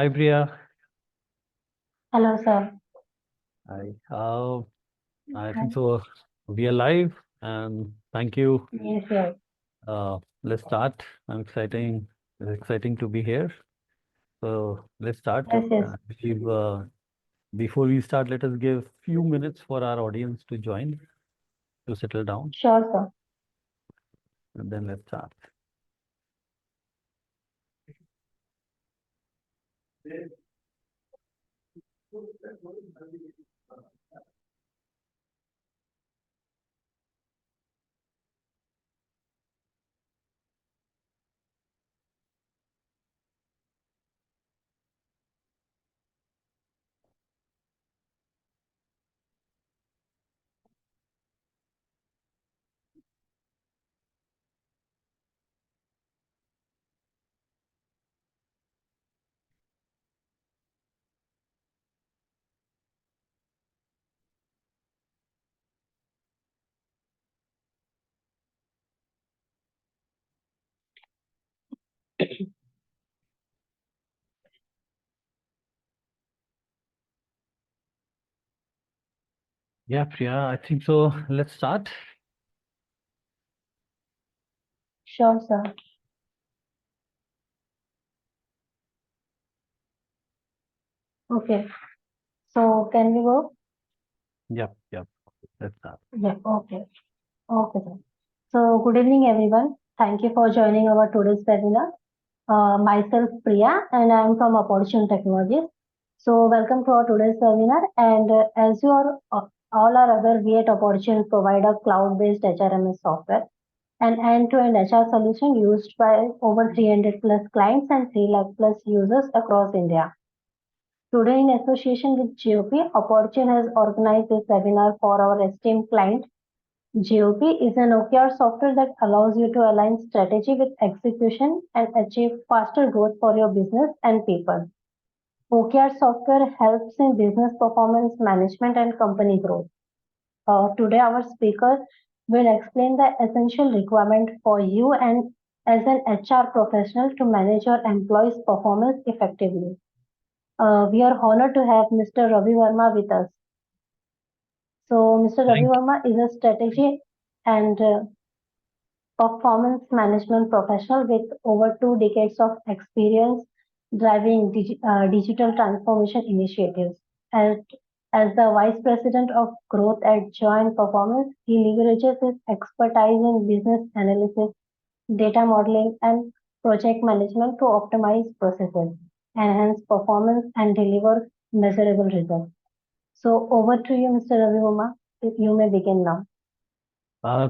Hi, Priya. Hello, sir. Hi. I think so. We are live, and thank you. Yes, yes, Let's start. It's exciting to be here. So let's start. yes, yes. I believe before we start, let us give few minutes for our audience to join, to settle down, Sure, sir. and then let's start. Yeah, Priya, I think so. Let's start. Sure, sir. Okay. So, can we go? Yep, yep. Let's start. Yeah, okay. Okay, sir. So, good evening, everyone. Thank you for joining our today's webinar. Myself, Priya, and I am from Opportune Technologies. So, welcome to our today's webinar. And as you are all are aware, we at Opportune provide a cloud-based HRMS software, an end-to-end HR solution used by over 300 plus clients and 3 lakh plus users across India. Today, in association with JOP, Opportune has organized this webinar for our esteemed client. JOP is an OKR software that allows you to align strategy with execution and achieve faster growth for your business and people. OKR software helps in business performance management and company growth. Today, our speaker will explain the essential requirement for you and as an HR professional to manage your employees' performance effectively. We are honored to have Mr. Ravi Verma with us. So, Mr. Ravi Thank Verma is a strategy and performance management professional with over 2 decades of experience driving digital transformation initiatives. As, as the Vice President of Growth at Joint Performance, he leverages his expertise in business analysis, data modeling, and project management to optimize processes, enhance performance, and deliver measurable results. So over to you, Mr. Ravi Verma. If you may begin now.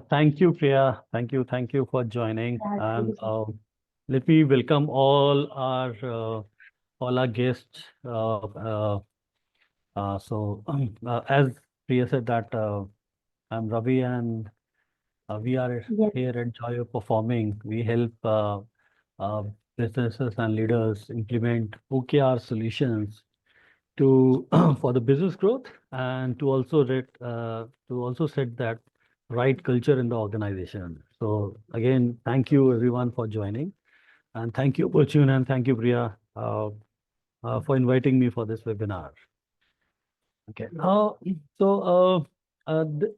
Thank you, Priya. Thank you for joining. Yeah, thank And you, sir. let me welcome all our guests. As Priya said that I'm Ravi, and we are Yes, here at Joy of Performing. We help uh, businesses and leaders implement OKR solutions to for the business growth, and to also set that right culture in the organization. So again, thank you everyone for joining, and thank you Opportune, and thank you Priya for inviting me for this webinar. Okay.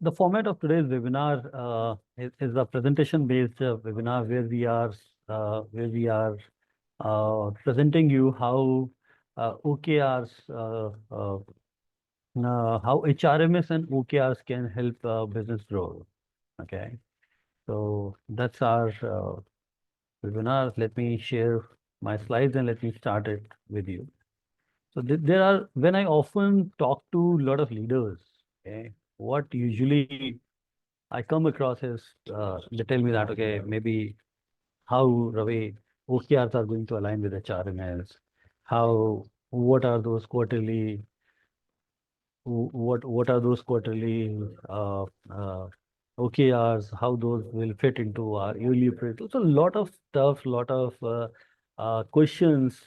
The format of today's webinar is a presentation-based webinar where we are presenting you how OKRs, how HRMS and OKRs can help business grow. Okay. So that's our webinar. Let me share my slides and let me start it with you. So there are, when I often talk to a lot of leaders, okay, what usually I come across is they tell me that, okay, maybe how Ravi OKRs are going to align with HRMS, what are those quarterly, what are those quarterly OKRs, how those will fit into our yearly appraisal. So a lot of stuff, lot of questions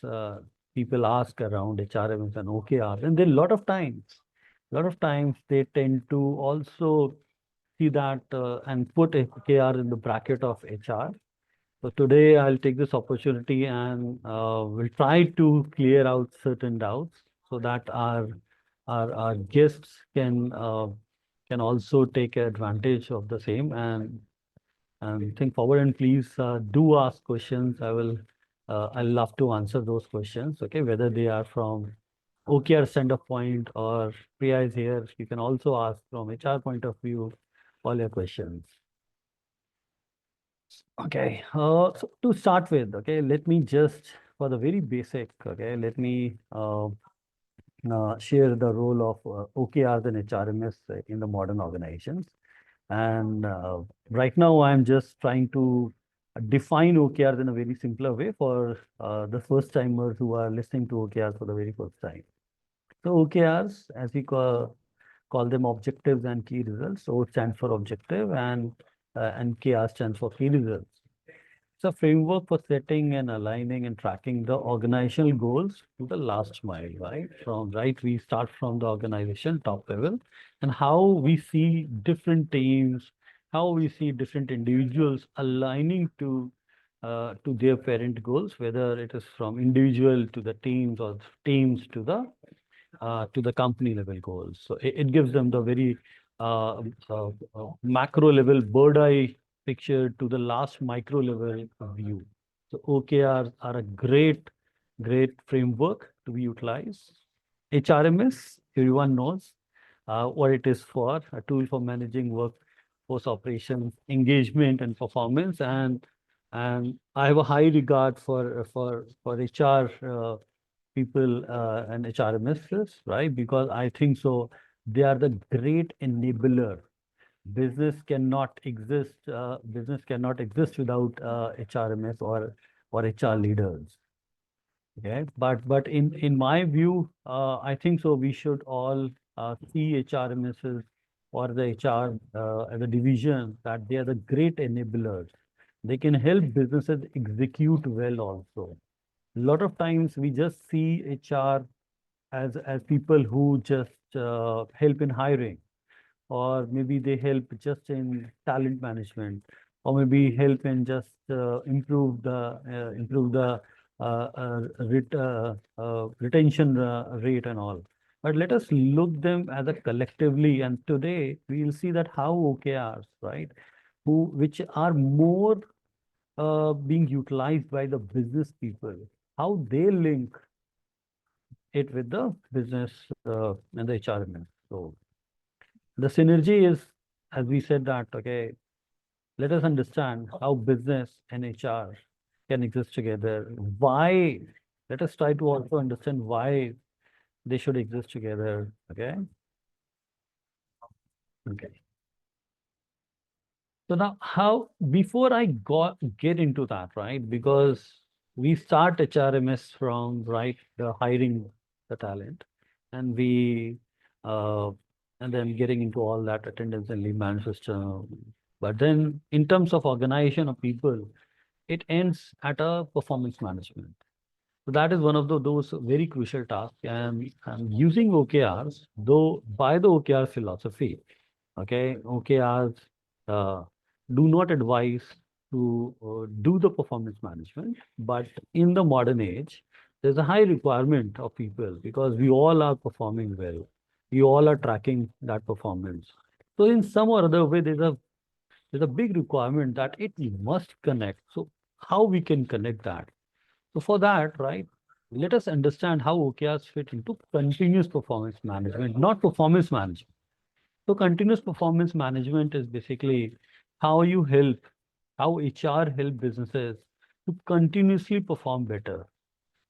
people ask around HRMS and OKRs, and then a lot of times they tend to also see that and put OKR in the bracket of HR, So today I'll take this opportunity and we'll try to clear out certain doubts so that our guests can also take advantage of the same and think forward. And please do ask questions. I'll love to answer those questions. Okay, whether they are from OKR standpoint or Priya is here, you can also ask from HR point of view all your questions. Okay, so to start with, okay, let me just, for the very basic, okay, let me share the role of OKRs and HRMS in the modern organizations. And right now, I'm just trying to define OKRs in a very simpler way for the first timers who are listening to OKRs for the very first time. So OKRs, as we call them, objectives and key results. O stands for objective and KR stands for key results. It's a framework for setting and aligning and tracking the organizational goals to the last mile, right? We start from the organization top level and how we see different teams, how we see different individuals aligning to their parent goals, whether it is from individual to the teams or teams to the company level goals. So it gives them the very macro level bird eye picture to the last micro level view. So OKRs are a great framework to be utilized. HRMS, everyone knows what it is for, a tool for managing workforce operations, engagement and performance. And I have a high regard for HR people and HRMSs, right? Because I think so they are the great enabler. Business cannot exist without HRMS or HR leaders. Okay, but in my view, I think so we should all see HRMSs or the HR as a division that they are the great enablers. They can help businesses execute well also. A lot of times we just see HR as people who just help in hiring, or maybe they help just in talent management, or maybe help in just improve the retention rate and all. But let us look them as a collectively, and today we will see that how OKRs, right, which are more being utilized by the business people, how they link it with the business and the HRMS. So the synergy is, as we said that, okay, let us understand how business and HR can exist together. Why? Let us try to also understand why they should exist together. Okay. Okay. So now how, before I get into that, right? Because we start HRMS from, right, the hiring the talent, and we uh, and then getting into all that attendance and leave management system. But then in terms of organization of people, it ends at a performance management. So that is one of those very crucial tasks. And using OKRs, though by the OKR philosophy, okay, OKRs uh, do not advise to do the performance management, but in the modern age, there's a high requirement of people because we all are performing well. We all are tracking that performance. So in some or other way, there's a big requirement that it must connect. So how we can connect that? So for that, right, let us understand how OKRs fit into continuous performance management, not performance management. So continuous performance management is basically how how HR help businesses to continuously perform better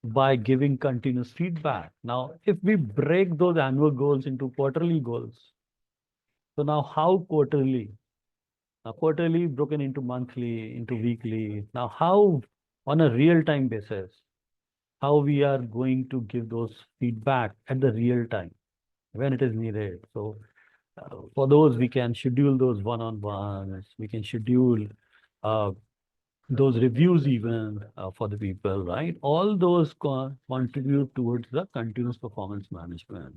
by giving continuous feedback. Now, if we break those annual goals into quarterly goals, so now how quarterly? Now, quarterly broken into monthly, into weekly. Now, how on a real-time basis, how we are going to give those feedback at the real time when it is needed. So for those, we can schedule those one-on-ones. We can schedule uh, those reviews even for the people, right? All those contribute towards the continuous performance management,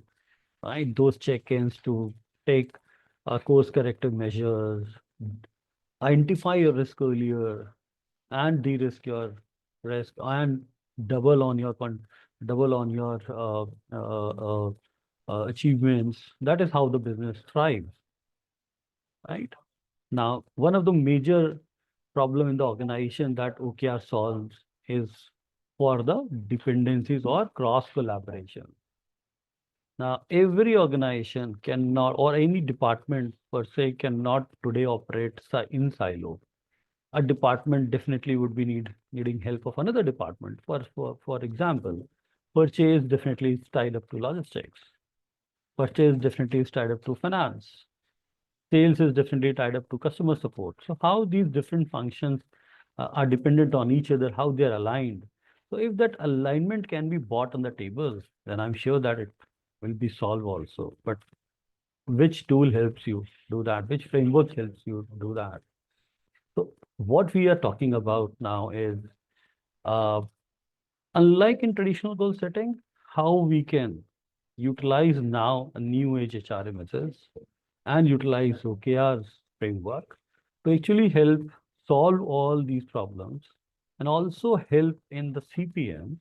right? Those check-ins to take course corrective measures, identify your risk earlier, and de-risk your risk and double on your double on your achievements. That is how the business thrives, right? Now, one of the major problem in the organization that OKR solves is for the dependencies or cross collaboration. Now, every organization cannot, or any department per se, cannot today operate in silo. A department definitely would be needing help of another department. For example, purchase definitely is tied up to logistics. Purchase definitely is tied up to finance. Sales is definitely tied up to customer support. So how these different functions are dependent on each other, how they are aligned. So if that alignment can be brought on the table, then I'm sure that it will be solved also. But which tool helps you do that? Which framework helps you do that? So what we are talking about now is, uh, unlike in traditional goal setting, how we can utilize now a new age HRMSs and utilize OKRs framework to actually help solve all these problems and also help in the CPM,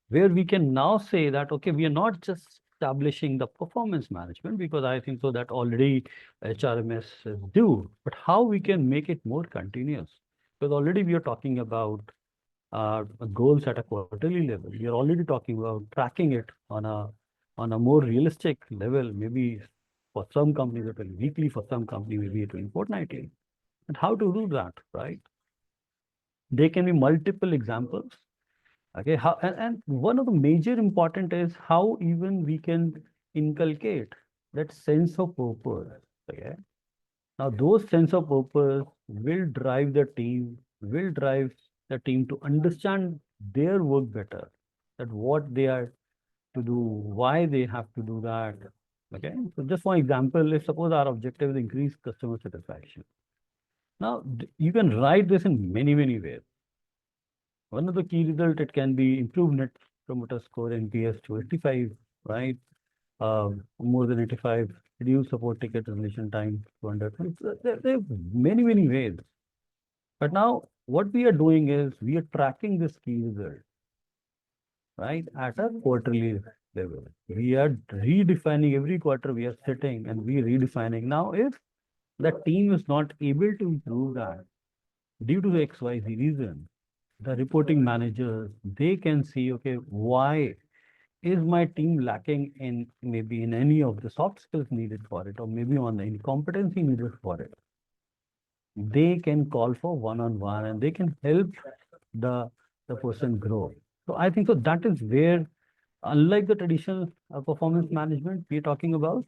where we can now say that, okay, we are not just establishing the performance management, because I think so that already HRMS do, but how we can make it more continuous. Because already we are talking about goals at a quarterly level. We are already talking about tracking it on a more realistic level. Maybe for some companies it will be weekly, for some company maybe it will be fortnightly. And how to do that, right? There can be multiple examples. Okay, and one of the major important is how even we can inculcate that sense of purpose. Okay, now those sense of purpose will drive the team to understand their work better, that what they are to do, why they have to do that. Okay, so just for example, if suppose our objective is increase customer satisfaction. Now you can write this in many ways. One of the key result, it can be improved net promoter score NPS to 85, right? More than 85, reduce support ticket resolution time to under. There are many ways. But now what we are doing is we are tracking this key result, right, at a quarterly level. We are redefining every quarter. We are sitting and we redefining. Now, if the team is not able to improve that due to the XYZ reason, the reporting managers, they can see, okay, why is my team lacking in maybe in any of the soft skills needed for it, or maybe on any competency needed for it. They can call for one-on-one and they can help the person grow. So I think so that is where, unlike the traditional performance management we're talking about,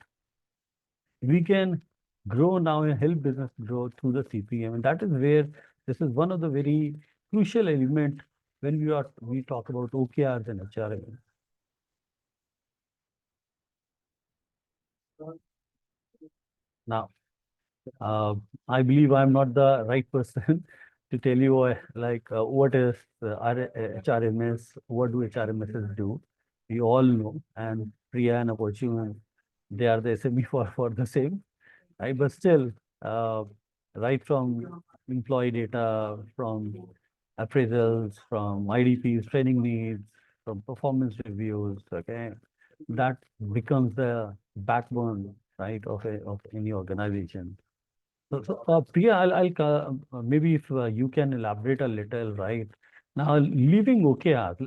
we can grow now and help business grow through the CPM. And that is where this is one of the very crucial element when we talk about OKRs and HRMS. Now, uh, I believe I'm not the right person to tell you what is HRMS, what do HRMSs do. We all know, and Priya and Opportune, they are the SME for the same. Right? But still, uh, right from employee data, from appraisals, from IDPs, training needs, from performance reviews, okay, that becomes the backbone, right, of any organization. So, Priya, maybe if you can elaborate a little, right? Now, leaving OKRs,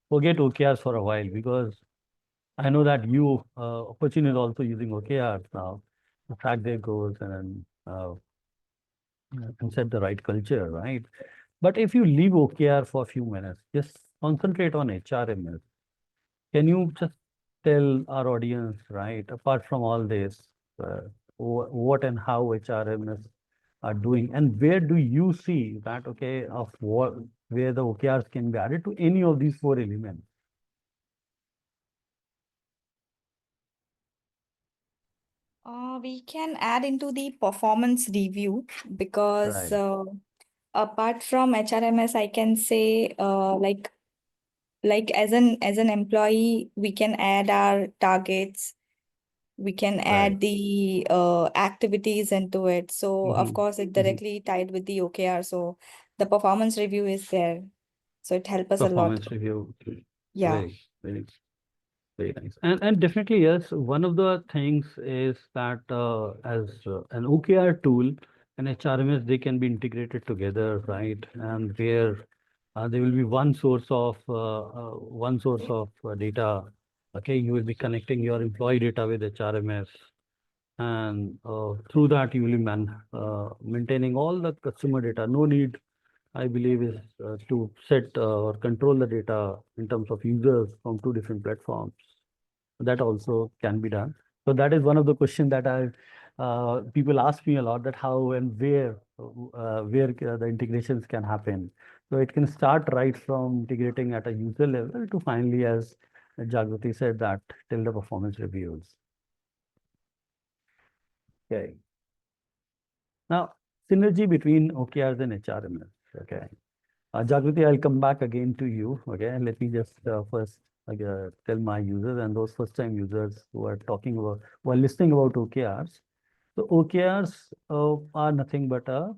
forget OKRs for a while, because I know that Opportune is also using OKRs now to track their goals and set the right culture, right? But if you leave OKR for a few minutes, just concentrate on HRMS. Can you just tell our audience, right, apart from all this, uh, what and how HRMS are doing, and where do you see that, okay, of what, where the OKRs can be added to any of these four elements? We can add into the performance review because Right. apart from HRMS, I can say like as an employee, we can add our targets, we can Right. add the activities into it. So of Hmm. course, it directly tied with the OKR. So the performance review is there. So it helps us a lot. Performance review. Yeah. Very, very nice. And definitely, yes, one of the things is that as an OKR tool and HRMS, they can be integrated together, right? And where there will be one source of data. Okay, you will be connecting your employee data with HRMS, and through that you will be maintaining all the customer data. No need, I believe, is to set or control the data in terms of users from two different platforms. That also can be done. So that is one of the questions that people ask me a lot, that how and where the integrations can happen. So it can start right from integrating at a user level to finally, as Jagrati said, that till the performance reviews. Okay. Now, synergy between OKRs and HRMS. Okay. Jagrati, I'll come back again to you. Okay. Let me just first tell my users and those first time users who are listening about OKRs. So OKRs are nothing but a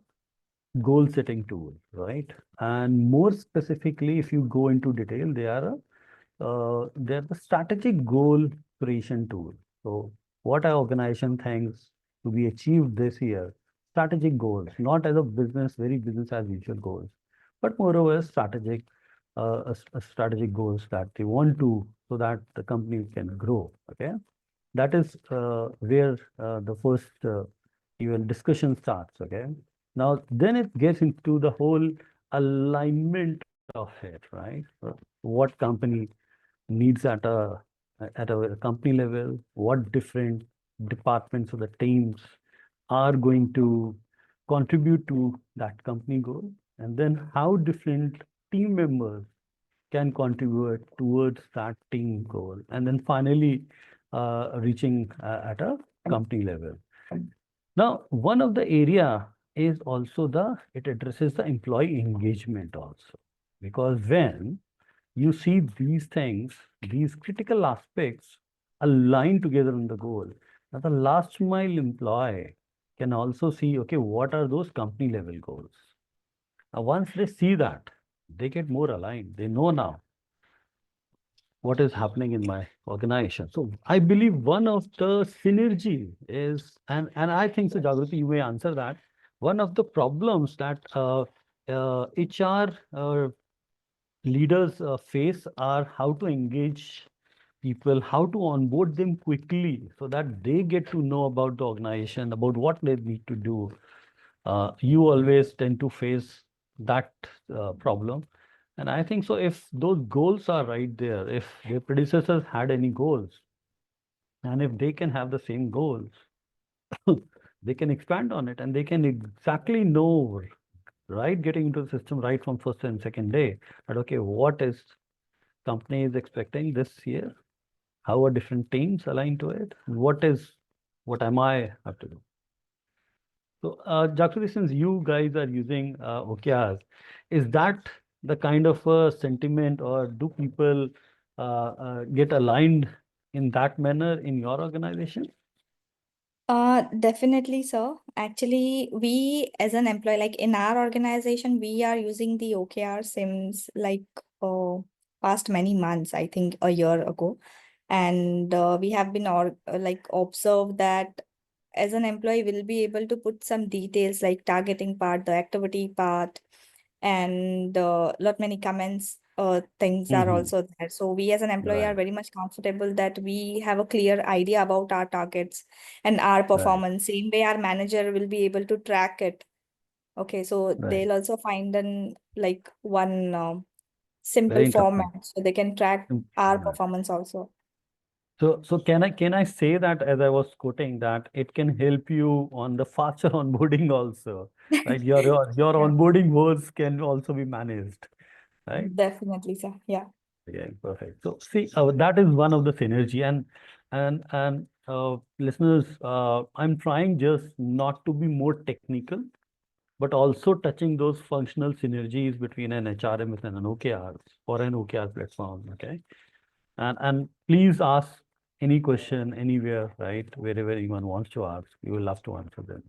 goal setting tool, right? And more specifically, if you go into detail, they're the strategic goal creation tool. So what our organization thinks to be achieved this year, strategic goals, not as a very business as usual goals, but moreover strategic goals that they want to, so that the company can grow. Okay, that is where the first even discussion starts. Okay, now then it gets into the whole alignment of it, right? What company needs at a company level, what different departments or the teams are going to contribute to that company goal, and then how different team members can contribute towards that team goal, and then finally reaching at a company level. Now, one of the area is also it addresses the employee engagement also, because when you see these things, these critical aspects align together on the goal, now the last mile employee can also see, okay, what are those company level goals? Now, once they see that, they get more aligned. They know now what is happening in my organization. So I believe one of the synergy is, and I think so, Jagrati, you may answer that. One of the problems that HR leaders face are how to engage people, how to onboard them quickly so that they get to know about the organization, about what they need to do. You always tend to face that problem. And I think so, if those goals are right there, if their predecessors had any goals, and if they can have the same goals, they can expand on it and they can exactly know, right, getting into the system right from first and second day, that, okay, what is company is expecting this year? How are different teams aligned to it? What am I have to do? So, Jagrati, since you guys are using OKRs, is that the kind of sentiment, or do people get aligned in that manner in your organization? Definitely, sir. Actually, we as an employee, like in our organization, we are using the OKR since like past many months, I think a year ago. And we have been like observed that as an employee, we'll be able to put some details like targeting part, the activity part, and lot many comments things are also there. So we as an employee are Right. very much comfortable that we have a clear idea about our targets and our performance. Same way our manager will be able to track it. Okay, so Right. they'll also find an like one Very simple interesting. format so they can track our Right. performance also. So can I say that, as I was quoting, that it can help you on the faster onboarding also, right? Your Yeah, onboarding woes can also be managed, right? definitely, sir. Yeah. Yeah, perfect. So see, that is one of the synergy, and listeners, I'm trying just not to be more technical, but also touching those functional synergies between an HRMS and an OKR or an OKR platform. Okay, and please ask any question anywhere, right? Wherever anyone wants to ask, we will love to answer them.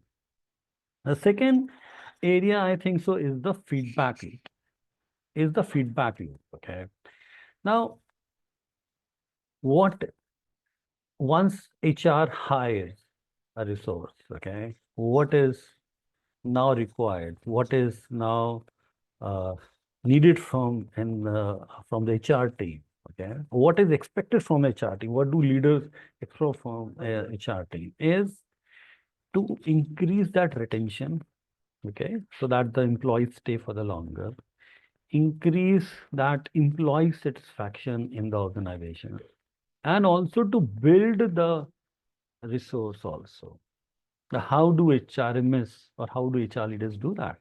The second area I think so is the feedback loop. Okay. Now, what once HR hires a resource, okay, what is now required? What is now uh, needed from the HR team? Okay, what is expected from HR team? What do leaders expect from HR team? Is to increase that retention, okay, so that the employees stay for the longer, increase that employee satisfaction in the organization, and also to build the resource also. Now, how do HRMS or how do HR leaders do that?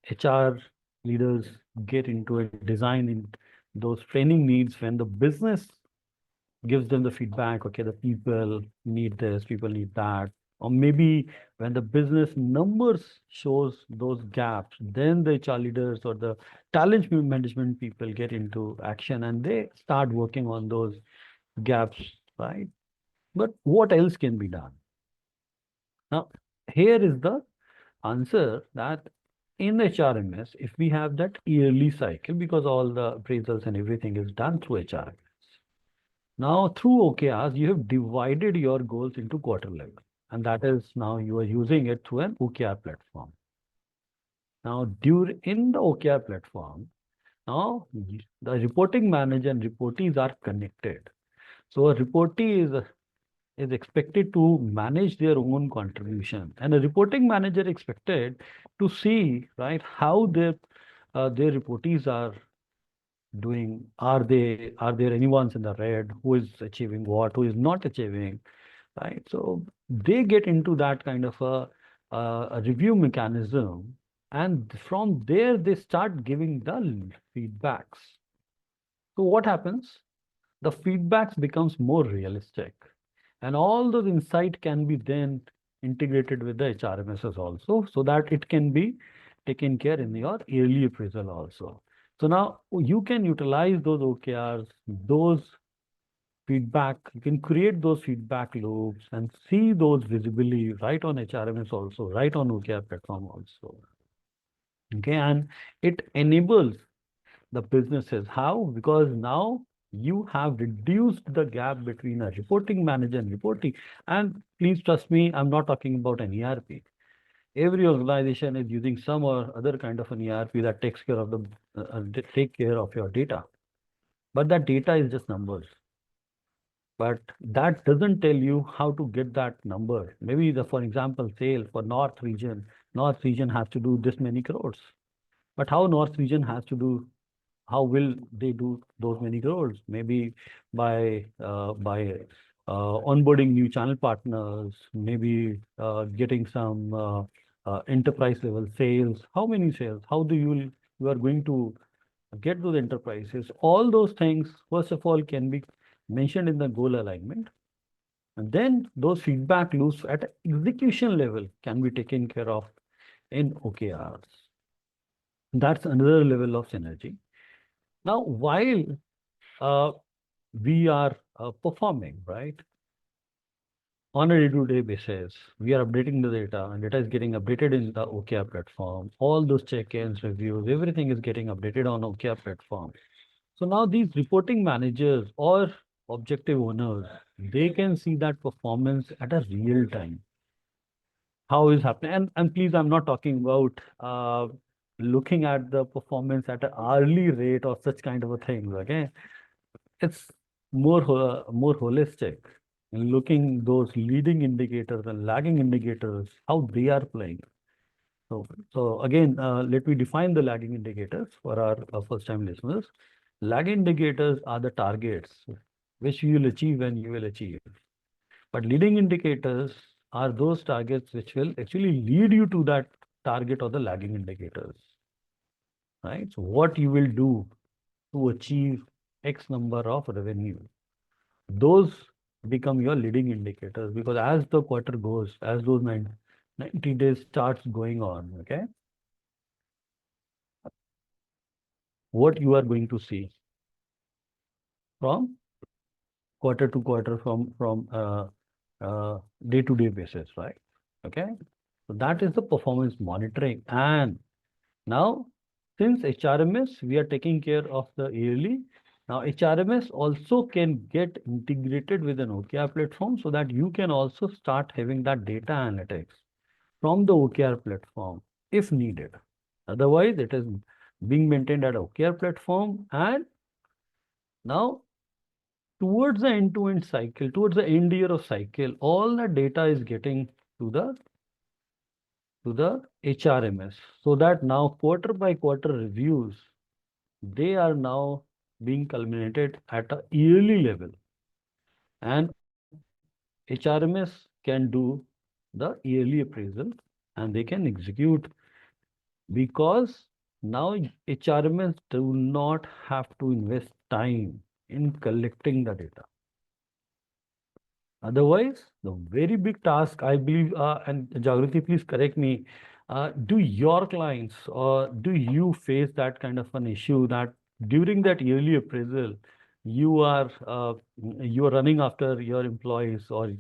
HR leaders get into a design in those training needs when the business gives them the feedback, okay, the people need this, people need that. Or maybe when the business numbers shows those gaps, then the HR leaders or the talent management people get into action and they start working on those gaps, right? But what else can be done? Now, here is the answer that in HRMS, if we have that yearly cycle, because all the appraisals and everything is done through HRMS. Now, through OKRs, you have divided your goals into quarter level. And that is now you are using it through an OKR platform. Now, in the OKR platform, now the reporting manager and reportees are connected. So a reportee is expected to manage their own contribution, and a reporting manager expected to see, right, how their reportees are doing. Are there anyone's in the red, who is achieving what, who is not achieving, right? So they get into that kind of a review mechanism, and from there they start giving the feedbacks. So what happens? The feedbacks becomes more realistic, and all those insight can be then integrated with the HRMSs also, so that it can be taken care in your yearly appraisal also. So now you can utilize those OKRs, those feedback, you can create those feedback loops and see those visibly right on HRMS also, right on OKR platform also. Okay, and it enables the businesses. How? Because now you have reduced the gap between a reporting manager and reporting. And please trust me, I'm not talking about an ERP. Every organization is using some or other kind of an ERP that takes care of take care of your data. But that data is just numbers. But that doesn't tell you how to get that number. Maybe for example, sale for North region has to do this many crores. But how North region has to do, how will they do those many crores? Maybe by onboarding new channel partners, maybe getting some enterprise level sales. How many sales? How do you are going to get those enterprises? All those things, first of all, can be mentioned in the goal alignment. And then those feedback loops at execution level can be taken care of in OKRs. That's another level of synergy. Now, while uh, we are performing, right, on a day-to-day basis, we are updating the data, and data is getting updated in the OKR platform. All those check-ins, reviews, everything is getting updated on OKR platform. So now these reporting managers or objective owners, they can see that performance at a real time. How is happening? And please, I'm not talking about looking at the performance at an hourly rate or such kind of a thing. Okay, it's more holistic and looking those leading indicators and lagging indicators, how they are playing. So again, let me define the lagging indicators for our first-time listeners. Lagging indicators are the targets which you will achieve when you will achieve. But leading indicators are those targets which will actually lead you to that target or the lagging indicators, right? So what you will do to achieve X number of revenue, those become your leading indicators, because as the quarter goes, as those 90 days starts going on, okay, what you are going to see from quarter to quarter, from day to day basis, right? Okay. So that is the performance monitoring. And now, since HRMS, we are taking care of the yearly. Now, HRMS also can get integrated with an OKR platform so that you can also start having that data analytics from the OKR platform if needed. Otherwise, it is being maintained at OKR platform. And now, towards the end-to-end cycle, towards the end year of cycle, all the data is getting to the HRMS, so that now quarter by quarter reviews, they are now being culminated at a yearly level, and HRMS can do the yearly appraisal and they can execute, because now HRMS do not have to invest time in collecting the data. Otherwise, the very big task, I believe, and Jagriti, please correct me, do your clients or do you face that kind of an issue that during that yearly appraisal, you are running after your employees or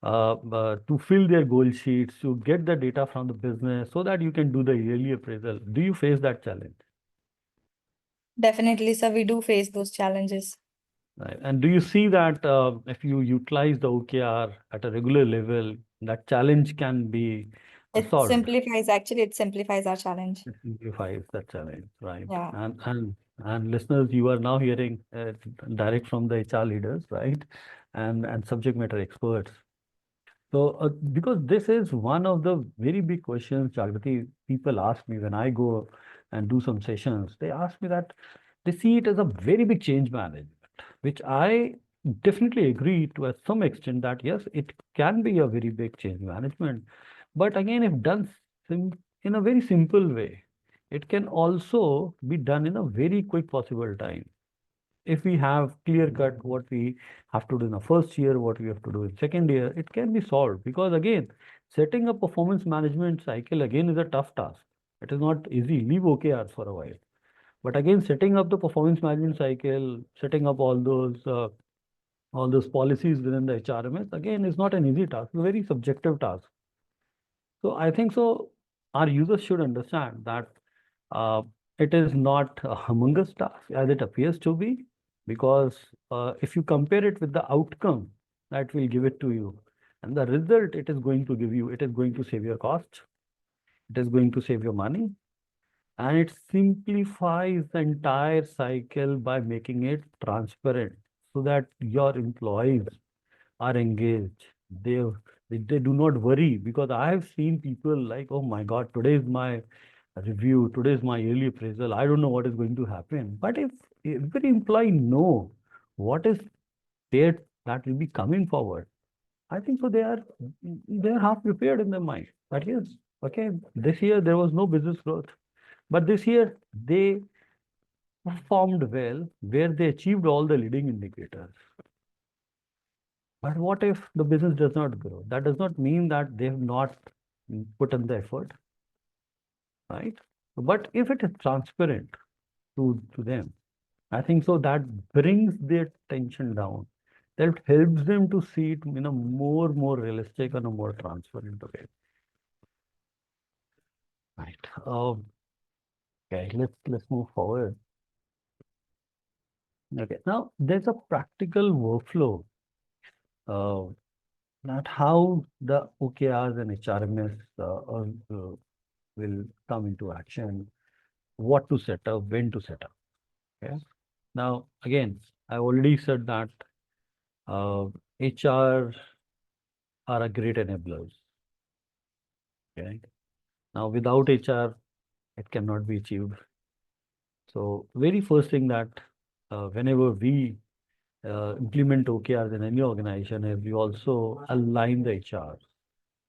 to fill their goal sheets, to get the data from the business so that you can do the yearly appraisal? Do you face that challenge? Definitely, sir, we do face those challenges. Right. And do you see that if you utilize the OKR at a regular level, that challenge can be It solved? simplifies, actually, it simplifies our challenge. It simplifies the challenge, right? Yeah. And listeners, you are now hearing direct from the HR leaders, right? And subject matter experts. So, because this is one of the very big questions, Jagrati, people ask me when I go and do some sessions. They ask me that they see it as a very big change management, which I definitely agree to some extent that yes, it can be a very big change management. But again, if done in a very simple way, it can also be done in a very quick possible time. If we have clear cut what we have to do in the first year, what we have to do in second year, it can be solved. Because again, setting a performance management cycle again is a tough task. It is not easy. Leave OKRs for a while. But again, setting up the performance management cycle, setting up all those policies within the HRMS, again, is not an easy task. It's a very subjective task. So I think so. Our users should understand that uh, it is not a humongous task as it appears to be, because if you compare it with the outcome that will give it to you and the result it is going to give you, it is going to save your cost, it is going to save your money, and it simplifies the entire cycle by making it transparent so that your employees are engaged. They do not worry, because I have seen people like, oh my God, today is my review, today is my yearly appraisal. I don't know what is going to happen. But if every employee know what is there that will be coming forward, I think so they are half prepared in their mind. That yes, okay, this year there was no business growth, but this year they performed well where they achieved all the leading indicators. But what if the business does not grow? That does not mean that they have not put in the effort, right? But if it is transparent to them, I think so that brings their tension down. That helps them to see it in a more realistic and a more transparent way. Right. Okay, let's move forward. Okay. Now there's a practical workflow uh, that how the OKRs and HRMS will come into action, what to set up, when to set up. Okay. Now, again, I already said that HR are a great enablers. Okay. Now, without HR, it cannot be achieved. So, very first thing that whenever we implement OKRs in any organization, is we also align the HR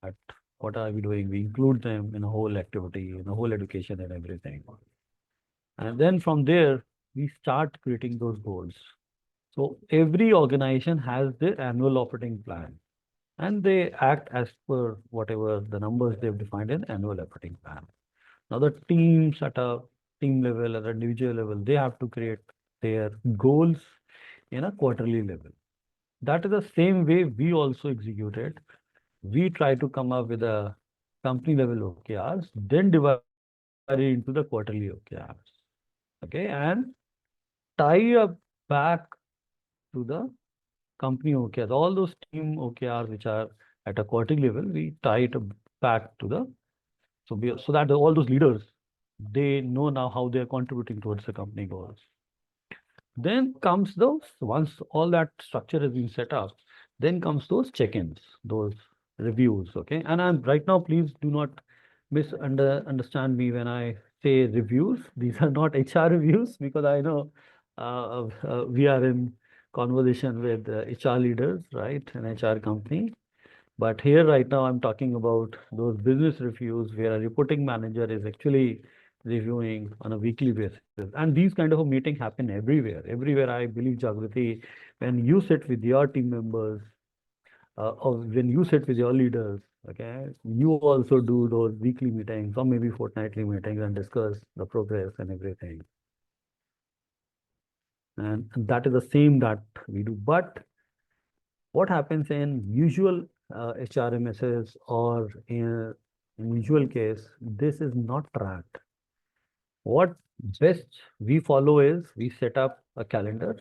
at what are we doing. We include them in a whole activity, in a whole education and everything. And then from there, we start creating those goals. So every organization has their annual operating plan, and they act as per whatever the numbers they've defined in annual operating plan. Now the teams at a team level, at an individual level, they have to create their goals in a quarterly level. That is the same way we also execute it. We try to come up with a company level OKRs, then divide it into the quarterly OKRs. Okay, and tie up back to the company OKRs. All those team OKRs which are at a quarterly level, we tie it back to the so that all those leaders, they know now how they are contributing towards the company goals. Then comes those, once all that structure has been set up, then comes those check-ins, those reviews, okay? And I'm right now, please do not understand me when I say reviews. These are not HR reviews, because I know we are in conversation with HR leaders, right? An HR company. But here right now, I'm talking about those business reviews where a reporting manager is actually reviewing on a weekly basis. And these kind of a meeting happen everywhere. Everywhere, I believe, Jagrati, when you sit with your team members, or when you sit with your leaders, okay, you also do those weekly meetings or maybe fortnightly meetings and discuss the progress and everything. And that is the same that we do. But what happens in usual HRMSs or in usual case, this is not tracked. What best we follow is we set up a calendar.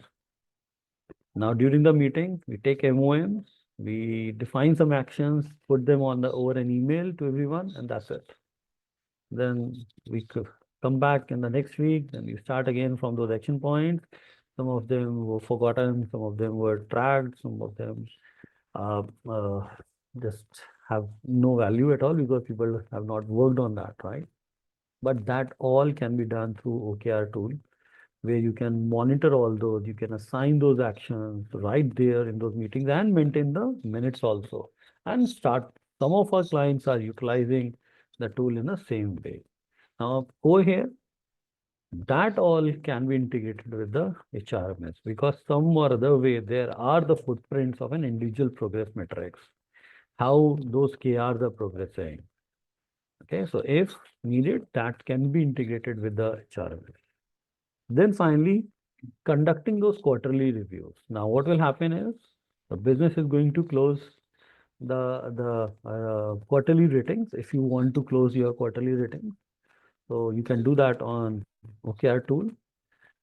Now during the meeting, we take MOMs, we define some actions, put them on over an email to everyone, and that's it. Then we come back in the next week, and we start again from those action points. Some of them were forgotten, some of them were tracked, some of them uh, uh, just have no value at all because people have not worked on that, right? But that all can be done through OKR tool, where you can monitor all those, you can assign those actions right there in those meetings and maintain the minutes also. And start, some of our clients are utilizing the tool in the same way. Now, over here, that all can be integrated with the HRMS, because some or other way there are the footprints of an individual progress metrics, how those KRs are progressing. Okay, so if needed, that can be integrated with the HRMS. Then finally, conducting those quarterly reviews. Now, what will happen is the business is going to close the quarterly ratings. If you want to close your quarterly ratings, so you can do that on OKR tool,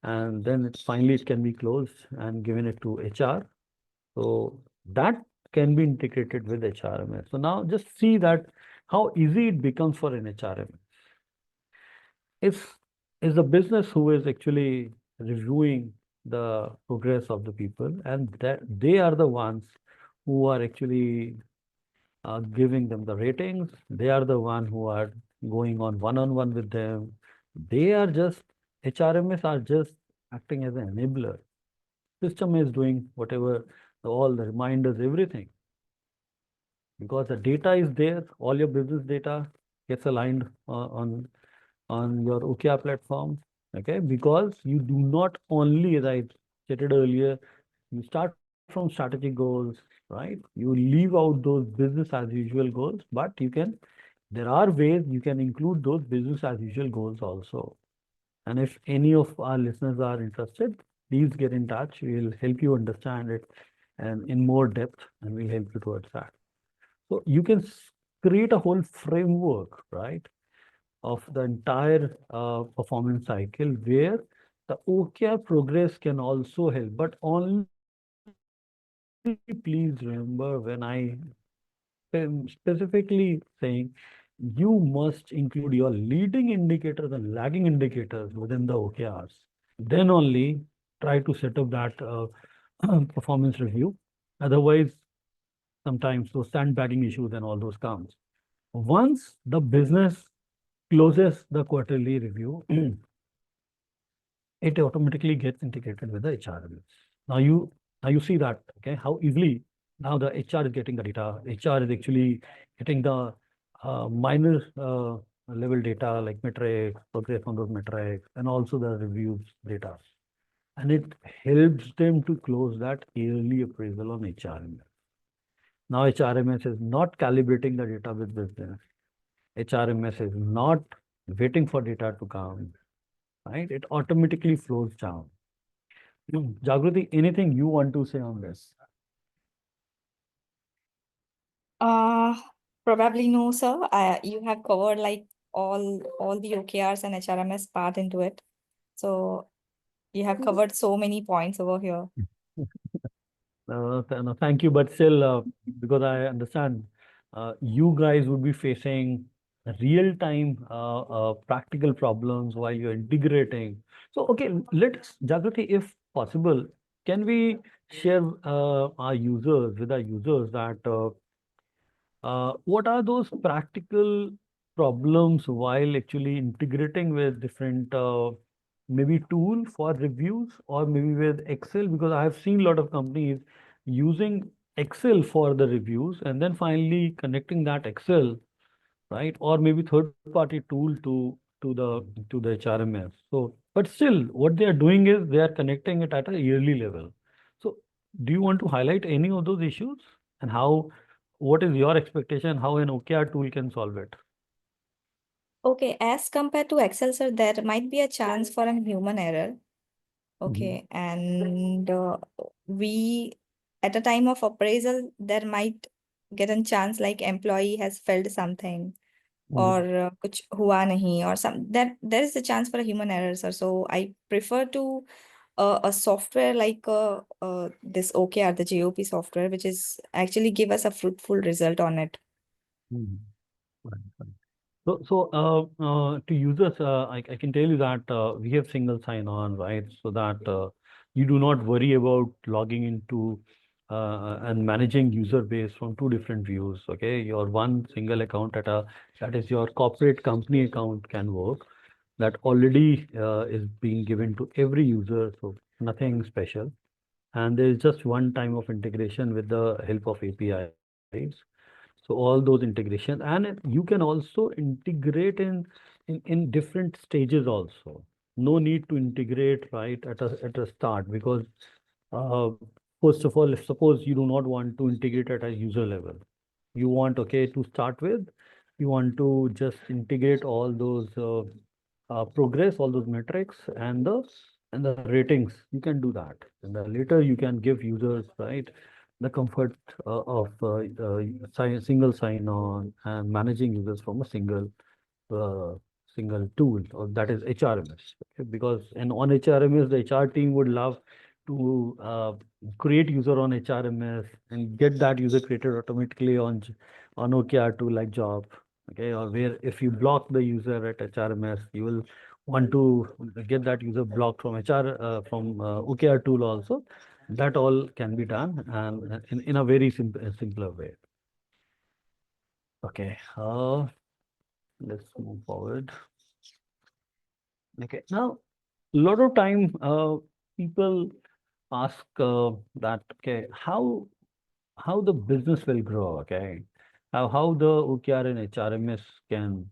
and then finally it can be closed and given it to HR. So that can be integrated with HRMS. So now just see that how easy it becomes for an HRMS. If is the business who is actually reviewing the progress of the people, and that they are the ones who are actually giving them the ratings. They are the one who are going on one-on-one with them. They are just, HRMS are just acting as an enabler. System is doing whatever, all the reminders, everything. Because the data is there, all your business data gets aligned on your OKR platform. Okay, because you do not only, as I stated earlier, you start from strategic goals, right? You leave out those business as usual goals, but you can, there are ways you can include those business as usual goals also. And if any of our listeners are interested, please get in touch. We'll help you understand it and in more depth, and we'll help you towards that. So you can create a whole framework, right, of the entire performance cycle where the OKR progress can also help, but only please remember when I am specifically saying you must include your leading indicators and lagging indicators within the OKRs. Then only try to set up that performance review. Otherwise, sometimes those sandbagging issues and all those comes. Once the business closes the quarterly review, it automatically gets integrated with the HRMS. Now you see that, okay, how easily now the HR is getting the data. HR is actually getting the minor level data like metrics, progress on those metrics, and also the reviews data. And it helps them to close that yearly appraisal on HRMS. Now HRMS is not calibrating the data with business. HRMS is not waiting for data to come, right? It automatically flows down. Jagrati, anything you want to say on this? Uh, Probably no, sir. You have covered like all the OKRs and HRMS part into it. So you have covered so many points over here. No, thank you, but still, because I understand you guys would be facing real-time practical problems while you're integrating. So, okay, let's, Jagrati, if possible, can we share our users with our users that what are those practical problems while actually integrating with different maybe tool for reviews or maybe with Excel? Because I have seen a lot of companies using Excel for the reviews and then finally connecting that Excel, right? Or maybe third-party tool to the HRMS. So, but still, what they are doing is they are connecting it at a yearly level. So, do you want to highlight any of those issues and how? What is your expectation? How an OKR tool can solve it? Okay, as compared to Excel, sir, there might be a chance for a human error. Mhm. Okay, and we at a time of appraisal, there might get a chance like employee has felt something or कुछ हुआ नहीं or some there is a chance for a human error, sir. So I prefer to a software like this OKR, the JOP software, which is actually give us a fruitful result on it. Mhm. Right, right. So, to users, I can tell you that we have single sign-on, right? So that you do not worry about logging into and managing user base from two different views. Okay, your one single account at a that is your corporate company account can work. That already is being given to every user, so nothing special. And there is just one time of integration with the help of APIs. So all those integration, and you can also integrate in different stages also. No need to integrate right at a start because uh, first of all, if suppose you do not want to integrate at a user level, you want okay to start with, you want to just integrate all those progress, all those metrics, and the ratings. You can do that, and then later you can give users right the comfort of single sign-on and managing users from a uh, single tool, or that is HRMS. Okay? Because and on HRMS, the HR team would love to create user on HRMS and get that user created automatically on OKR tool like job. Okay, or where if you block the user at HRMS, you will want to get that user blocked from HR from OKR tool also. That all can be done and in a very simpler way. Okay, let's move forward. Okay, now a lot of time people ask that okay how the business will grow. Okay, how the OKR and HRMS can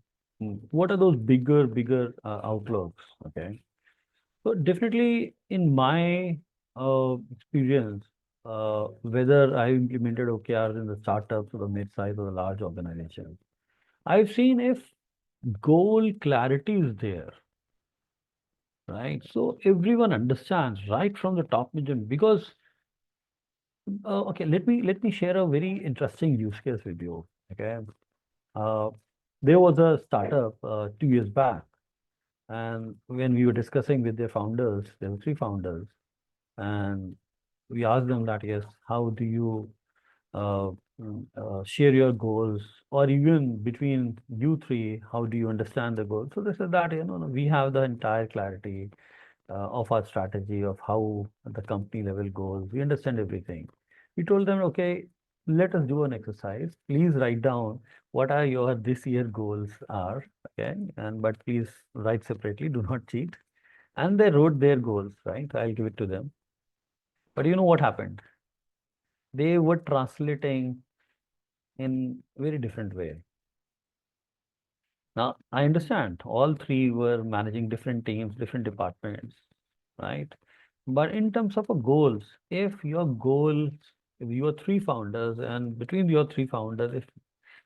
what are those bigger outlooks. Okay, so definitely in my experience, whether I implemented OKRs in the startups or the mid-size or the large organizations, I've seen if goal clarity is there, right? So everyone understands right from the top mission because okay, let me share a very interesting use case with you. Okay, uh, there was a startup 2 years back, and when we were discussing with their founders, there were three founders, and we asked them that yes, how do you uh, share your goals, or even between you three, how do you understand the goals? So they said that no, we have the entire clarity of our strategy of how the company level goes. We understand everything. We told them, okay, let us do an exercise. Please write down what are your this year goals are. Okay, and but please write separately. Do not cheat. And they wrote their goals. Right, I'll give it to them. But you know what happened? They were translating in very different way. Now, I understand all three were managing different teams, different departments, right? But in terms of a goals, if your goal, if you are three founders and between your three founders, if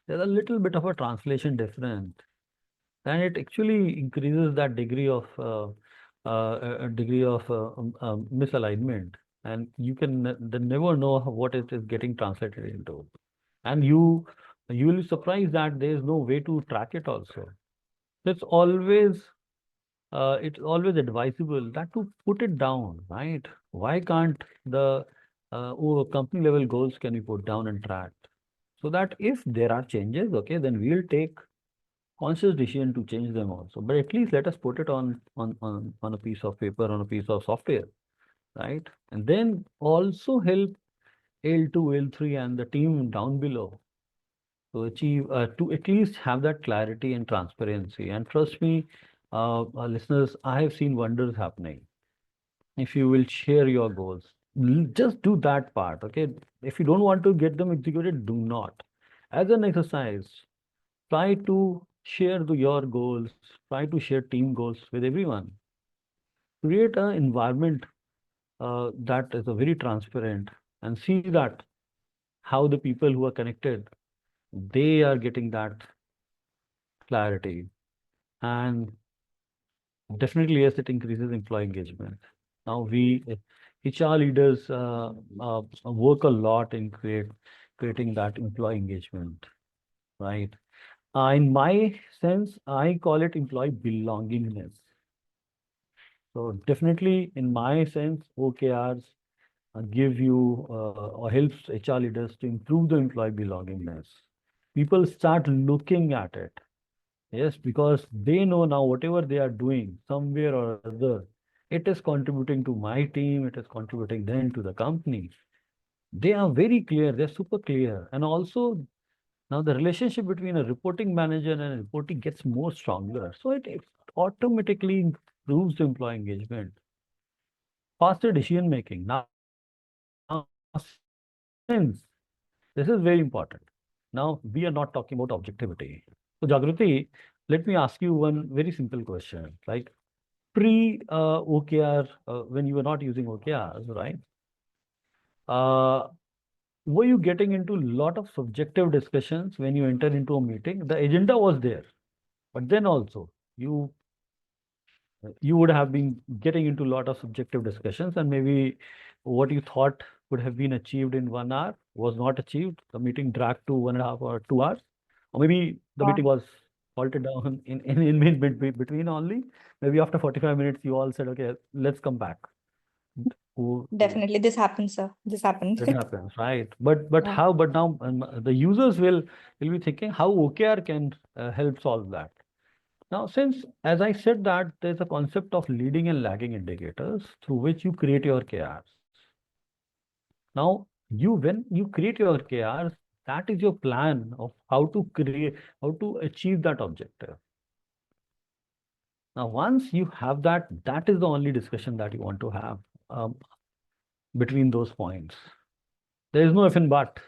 there's a little bit of a translation difference, then it actually increases that degree of a degree of misalignment, and you can then never know what it is getting translated into. And you You will be surprised that there is no way to track it also. It's always advisable that to put it down, right? Why can't the company level goals can be put down and tracked? So that if there are changes, okay, then we'll take conscious decision to change them also. But at least let us put it on a piece of paper, on a piece of software, right? And then also help L2, L3 and the team down below to achieve to at least have that clarity and transparency. And trust me, listeners, I have seen wonders happening. If you will share your goals, just do that part, okay? If you don't want to get them executed, do not. As an exercise, try to share your goals, try to share team goals with everyone. Create an environment that is a very transparent, and see that how the people who are connected, they are getting that clarity. And definitely, yes, it increases employee engagement. Now we HR leaders work a lot in creating that employee engagement, right? In my sense, I call it employee belongingness. So definitely, in my sense, OKRs give you or helps HR leaders to improve the employee belongingness. People start looking at it. Yes, because they know now whatever they are doing somewhere or other, it is contributing to my team, it is contributing then to the company. They are very clear, they're super clear. And also now the relationship between a reporting manager and a reporting gets more stronger. So it automatically improves the employee engagement. Faster decision making. Now, since this is very important. Now, we are not talking about objectivity. So, Jagrati, let me ask you one very simple question. Like pre OKR, when you were not using OKRs, right? Uh, were you getting into a lot of subjective discussions when you enter into a meeting? The agenda was there, but then also you you would have been getting into a lot of subjective discussions, and maybe what you thought would have been achieved in 1 hour was not achieved. The meeting dragged to 1.5 or 2 hours, or maybe the Yeah, meeting was halted down in between only. Maybe after 45 minutes, you all said, okay, let's come back. Definitely, this happens, sir. This happened. It happens, right? But Yeah. how? But now the users will be thinking how OKR can help solve that. Now, since as I said that there's a concept of leading and lagging indicators through which you create your KRs. Now, when you create your KRs, that is your plan of how to achieve that objective. Now, once you have that, that is the only discussion that you want to have um, between those points. There is no if and but.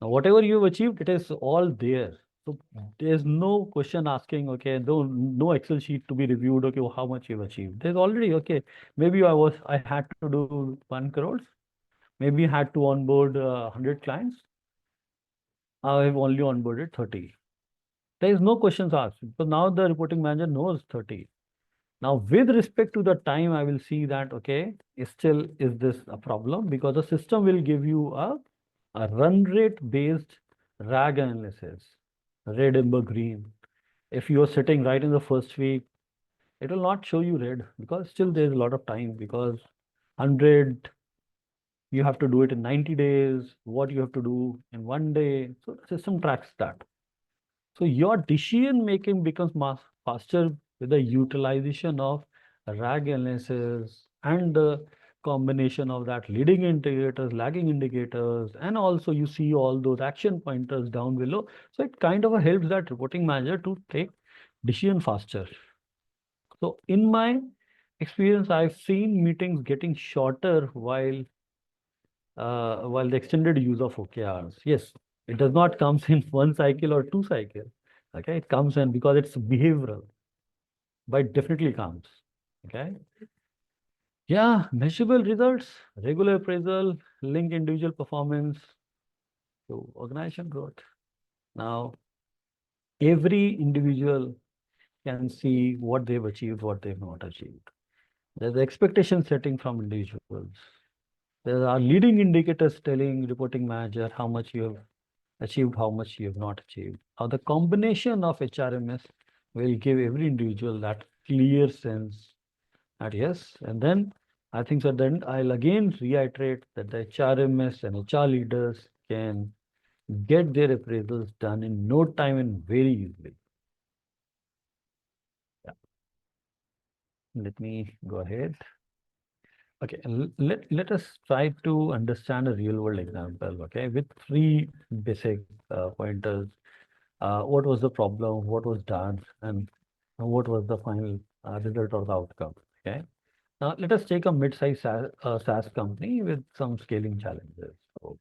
Now, whatever you've achieved, it is all there. So there's no question asking, okay, no Excel sheet to be reviewed, okay, how much you've achieved. There's already, okay, maybe I had to do 1 crore, maybe I had to onboard 100 clients. I have only onboarded 30. There is no questions asked, because now the reporting manager knows 30. Now, with respect to the time, I will see that, okay, is this a problem? Because the system will give you a run rate based RAG analysis, red, amber, green. If you are sitting right in the first week, it will not show you red because still there's a lot of time, because 100, you have to do it in 90 days, what you have to do in 1 day. So the system tracks that. So your decision making becomes faster with the utilization of RAG analysis and the combination of that leading indicators, lagging indicators, and also you see all those action pointers down below. So it kind of helps that reporting manager to take decision faster. So in my experience, I've seen meetings getting shorter while the extended use of OKRs. Yes, it does not comes in 1 cycle or 2 cycle. Okay, it comes in because it's behavioral, but it definitely comes. Okay. Yeah, measurable results, regular appraisal, link individual performance to organization growth. Now, every individual can see what they've achieved, what they've not achieved. There's expectation setting from individuals. There are leading indicators telling reporting manager how much you have achieved, how much you have not achieved. Now, the combination of HRMS will give every individual that clear sense that yes, and then I think so then I'll again reiterate that the HRMS and HR leaders can get their appraisals done in no time and very easily. Yeah. Let me go ahead. Okay, let us try to understand a real world example, okay, with three basic pointers. What was the problem, what was done, and what was the final result or the outcome, okay? Now, let us take a mid-sized SaaS company with some scaling challenges. So,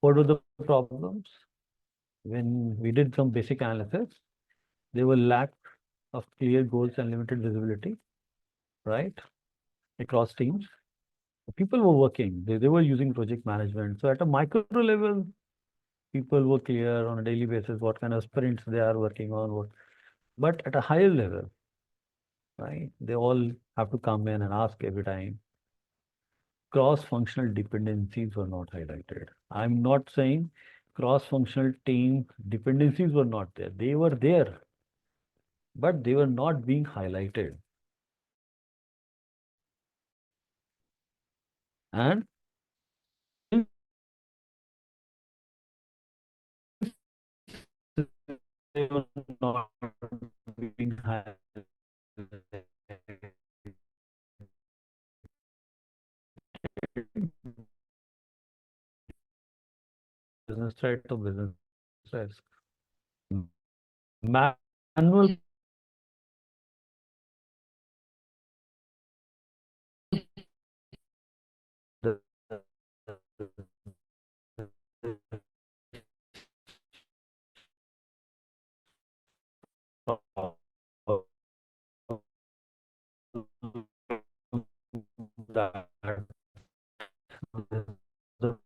what were the problems? When we did some basic analysis, there were lack of clear goals and limited visibility, right, across teams. People were working, they were using project management. So, at a micro level, people were clear on a daily basis what kind of sprints they are working on. But at a higher level, right, they all have to come in and ask every time. Cross-functional dependencies were not highlighted. I'm not saying cross-functional team dependencies were not there. They were there, but they were not being highlighted. And since they were not being highlighted, business threat to business risk. Manual the that the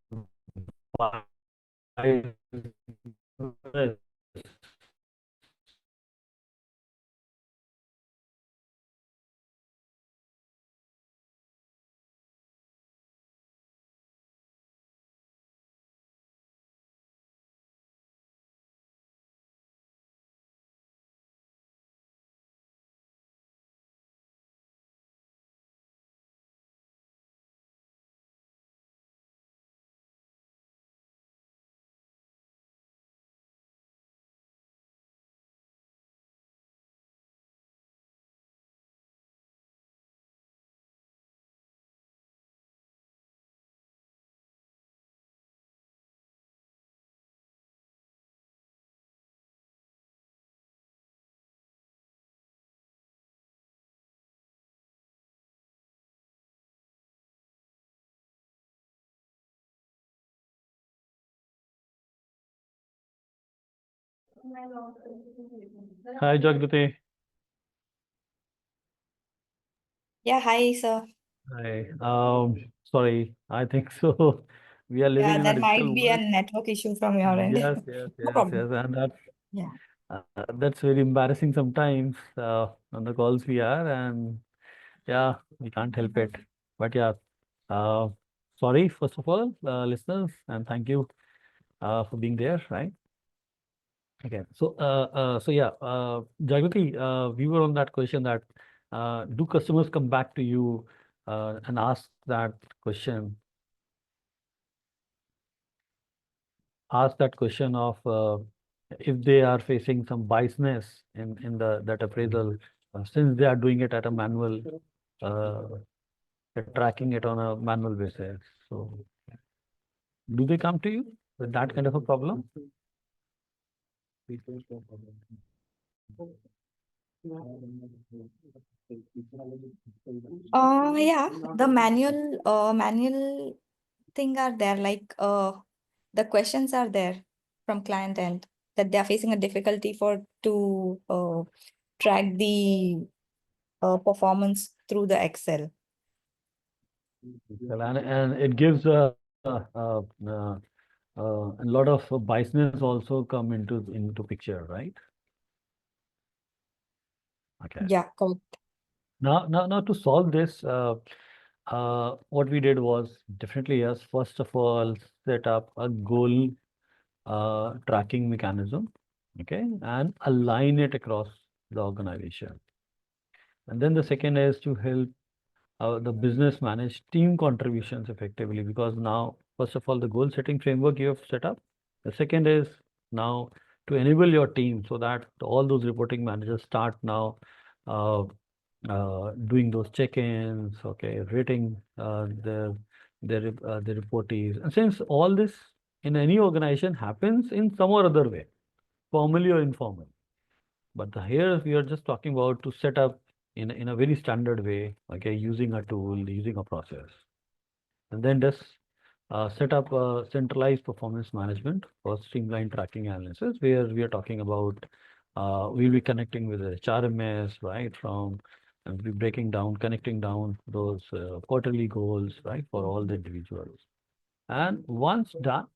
Hi, Jagrati. Yeah, hi, sir. Hi. Sorry, I think so. We are living Yeah, in a there digital might be a world. network issue from your end. Yes, No problem. and Yeah. that's very embarrassing sometimes on the calls we are, and yeah, we can't help it. But yeah, uh, sorry first of all, listeners, and thank you for being there, right? Okay, so yeah, Jagrati, we were on that question that do customers come back to you and ask that question? Ask that question of if they are facing some biasness in the that appraisal, since they are doing it at a manual, uh, they're tracking it on a manual basis. So, do they come to you with that kind of a problem? Yeah, the manual thing are there, like the questions are there from client end that they are facing a difficulty for to track the performance through the Excel. Well, and it gives a lot of biasness also come into picture, right? Okay. Yeah, correct. Now to solve this, what we did was definitely, yes, first of all, set up a goal tracking mechanism, okay, and align it across the organization. And then the second is to help the business manage team contributions effectively, because now, first of all, the goal setting framework you have set up. The second is now to enable your team so that all those reporting managers start now uh, doing those check-ins, okay, rating their reportees. And since all this in any organization happens in some or other way, formally or informal, but here we are just talking about to set up in a very standard way, okay, using a tool, using a process. And then just set up a centralized performance management for streamlined tracking analysis, where we are talking about we'll be connecting with the HRMS, right? And we'll be breaking down, connecting down those quarterly goals, right, for all the individuals. And once done,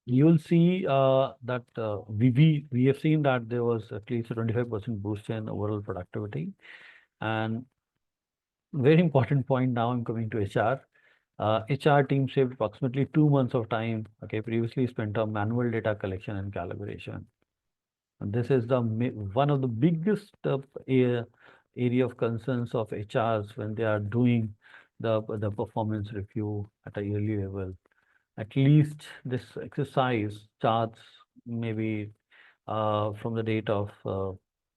you will see that we have seen that there was at least a 25% boost in overall productivity. And very important point, now I'm coming to HR. HR team saved approximately 2 months of time, okay, previously spent on manual data collection and calibration. And this is the one of the biggest area of concerns of HRs when they are doing the performance review at a yearly level. At least this exercise starts maybe from the date of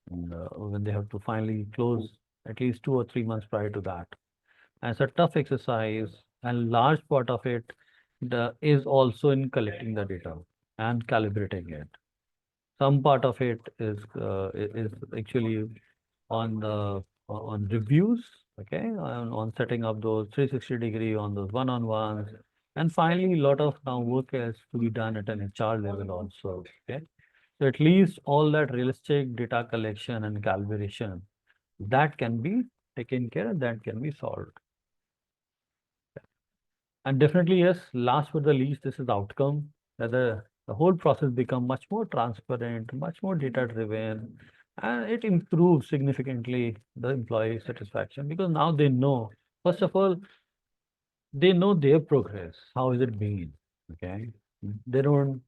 when they have to finally close, at least 2 or 3 months prior to that. And it's a tough exercise, and large part of it is also in collecting the data and calibrating it. Some part of it is actually on the on reviews, okay, on setting up those 360-degree, on those one-on-ones, and finally, a lot of now work has to be done at an HR level also, okay. So at least all that realistic data collection and calibration, that can be taken care of, that can be solved. And definitely, yes, last but the least, this is the outcome, that the whole process become much more transparent, much more data driven, and it improves significantly the employee satisfaction, because now they know, first of all, they know their progress, how is it being, okay? They don't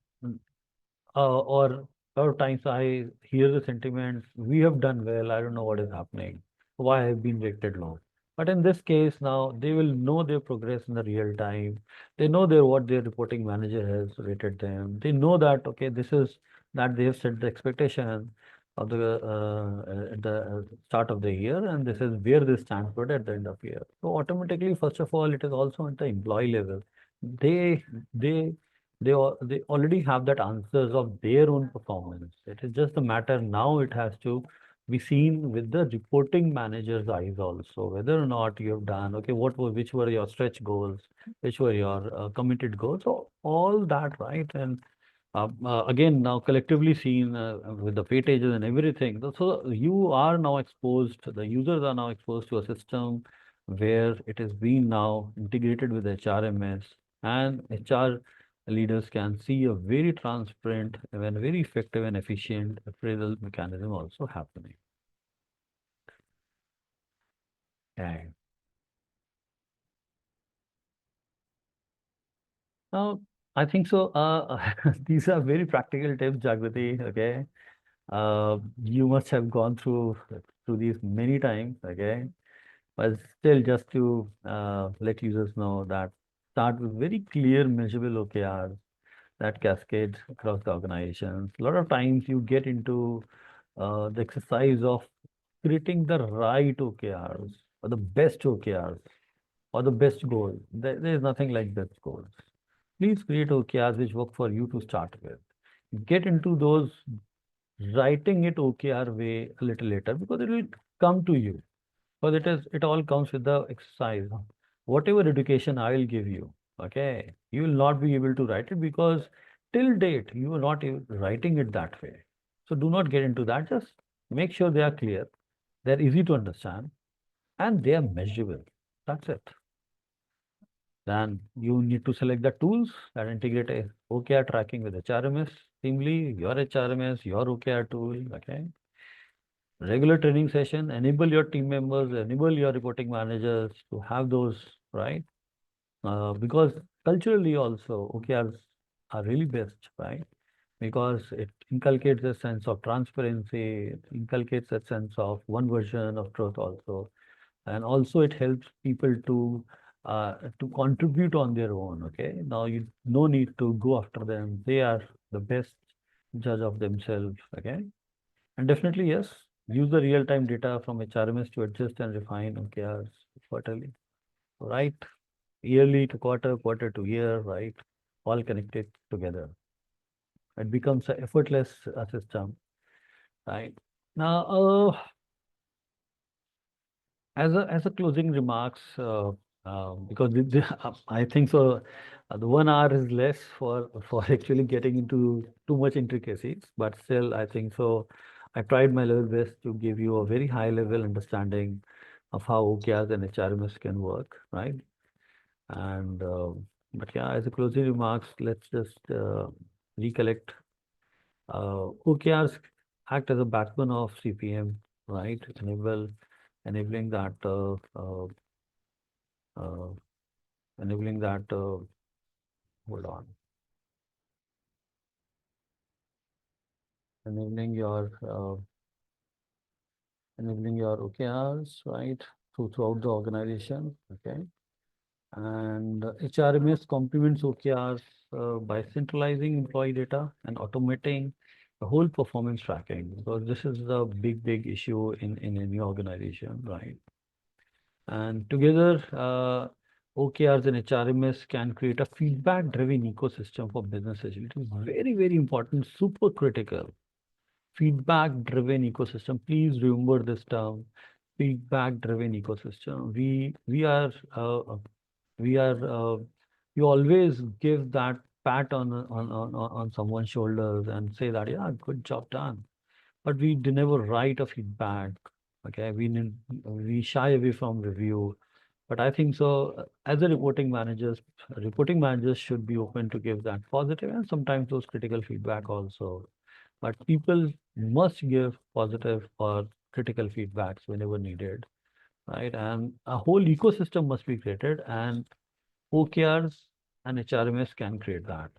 or a lot of times I hear the sentiment, we have done well, I don't know what is happening, why I have been rated low. But in this case now, they will know their progress in the real time. They know what their reporting manager has rated them. They know that, okay, this is that they have set the expectation of the at the start of the year, and this is where they stand for at the end of year. So automatically, first of all, it is also at the employee level. They they they already have that answers of their own performance. It is just a matter now, it has to be seen with the reporting manager's eyes also, whether or not you have done, okay, which were your stretch goals, which were your committed goals, so all that, right? And again, now collectively seen with the weightages and everything. So you are now exposed, the users are now exposed to a system where it is being now integrated with HRMS, and HR leaders can see a very transparent and very effective and efficient appraisal mechanism also happening. Okay. Now, I think so. These are very practical tips, Jagrati. Okay. You must have gone through these many times. Okay. But still, just to let users know that start with very clear, measurable OKRs that cascade across the organizations. A lot of times you get into the exercise of creating the right OKRs or the best OKRs or the best goal. There is nothing like best goals. Please create OKRs which work for you to start with. Get into those writing it OKR way a little later, because it will come to you. Because it all comes with the exercise. Whatever education I will give you, okay, you will not be able to write it, because till date you are not writing it that way. So do not get into that. Just make sure they are clear, they're easy to understand, and they are measurable. That's it. Then you need to select the tools that integrate a OKR tracking with HRMS, seamlessly, your HRMS, your OKR tool, okay. Regular training session, enable your team members, enable your reporting managers to have those, right? Because culturally also, OKRs are really best, right? Because it inculcates a sense of transparency, it inculcates a sense of one version of truth also, and also it helps people to contribute on their own. Okay, now you no need to go after them; they are the best judge of themselves. Okay, and definitely yes, use the real-time data from HRMS to adjust and refine OKRs quarterly, right? Yearly to quarter, quarter to year, right? All connected together. It becomes an effortless system, right? Now, as a closing remarks, because I think so, the 1 hour is less for actually getting into too much intricacies, but still, I think so. I tried my level best to give you a very high level understanding of how OKRs and HRMS can work, right? And but yeah, as a closing remarks, let's just recollect. OKRs act as a backbone of CPM, right? Enabling that uh, enabling that hold on, enabling your OKRs, right, throughout the organization. Okay, and HRMS complements OKRs by centralizing employee data and automating the whole performance tracking, because this is the big issue in any organization, right? And together, OKRs and HRMS can create a feedback-driven ecosystem for businesses. It is very important, super critical. Feedback-driven ecosystem. Please remember this term, feedback-driven ecosystem. We are we always give that pat on someone's shoulders and say that, yeah, good job done, but we never write a feedback. Okay, we shy away from review. But I think so, as a reporting managers should be open to give that positive and sometimes those critical feedback also. But people must give positive or critical feedbacks whenever needed, right? And a whole ecosystem must be created, and OKRs and HRMS can create that.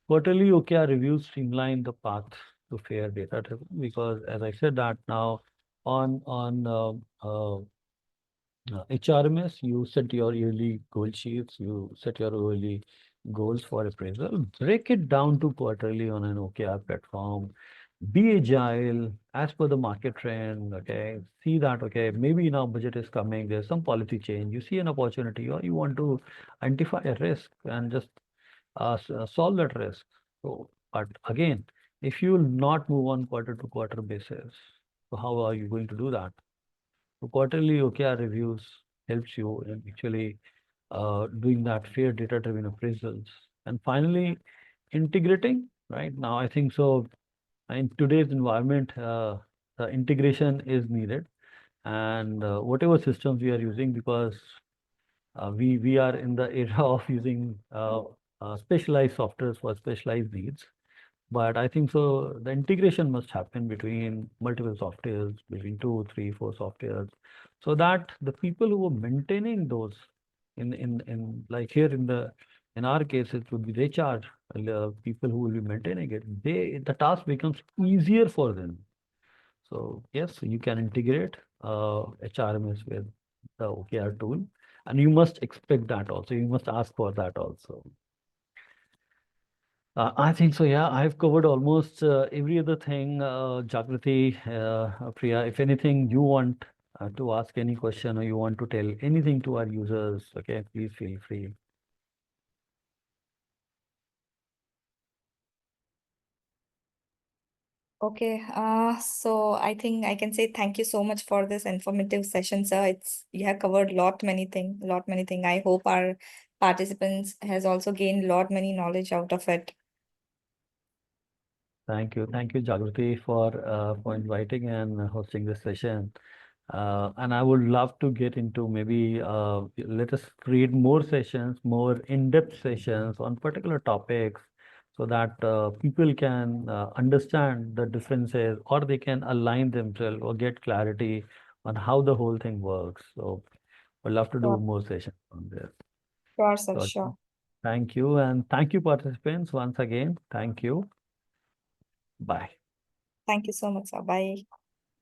Quarterly OKR reviews streamline the path to fair data driven, because as I said that now on HRMS, you set your yearly goal sheets, you set your yearly goals for appraisal, break it down to quarterly on an OKR platform, be agile as per the market trend. Okay, see that, okay, maybe now budget is coming, there's some policy change, you see an opportunity or you want to identify a risk and just solve that risk. So, but again, if you will not move on quarter to quarter basis, so how are you going to do that? So quarterly OKR reviews helps you in actually doing that fair data-driven appraisals. And finally, integrating, right? Now, I think so in today's environment, the integration is needed. And whatever systems we are using, because we are in the era of using specialized softwares for specialized needs. But I think so the integration must happen between multiple softwares, between 2, 3, 4 softwares, so that the people who are maintaining those in like here in our case it would be the HR people who will be maintaining it. The task becomes easier for them. So yes, you can integrate HRMS with the OKR tool, and you must expect that also. You must ask for that also. I think so. Yeah, I've covered almost every other thing. Jagrati, Priya, if anything you want to ask any question or you want to tell anything to our users, okay, please feel free. Okay, so I think I can say thank you so much for this informative session, sir. You have covered lot many thing. I hope our participants has also gained lot many knowledge out of it. Thank you, Jagrati, for inviting and hosting this session. And I would love to get into maybe let us create more sessions, more in-depth sessions on particular topics, so that people can understand the differences, or they can align themselves or get clarity on how the whole thing works. So I'd love to do Sure, more sessions on this. sure, sir, So sure. Thank you. And thank you, participants, once again. Thank you. Bye. Thank you so much, sir. Bye.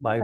Bye.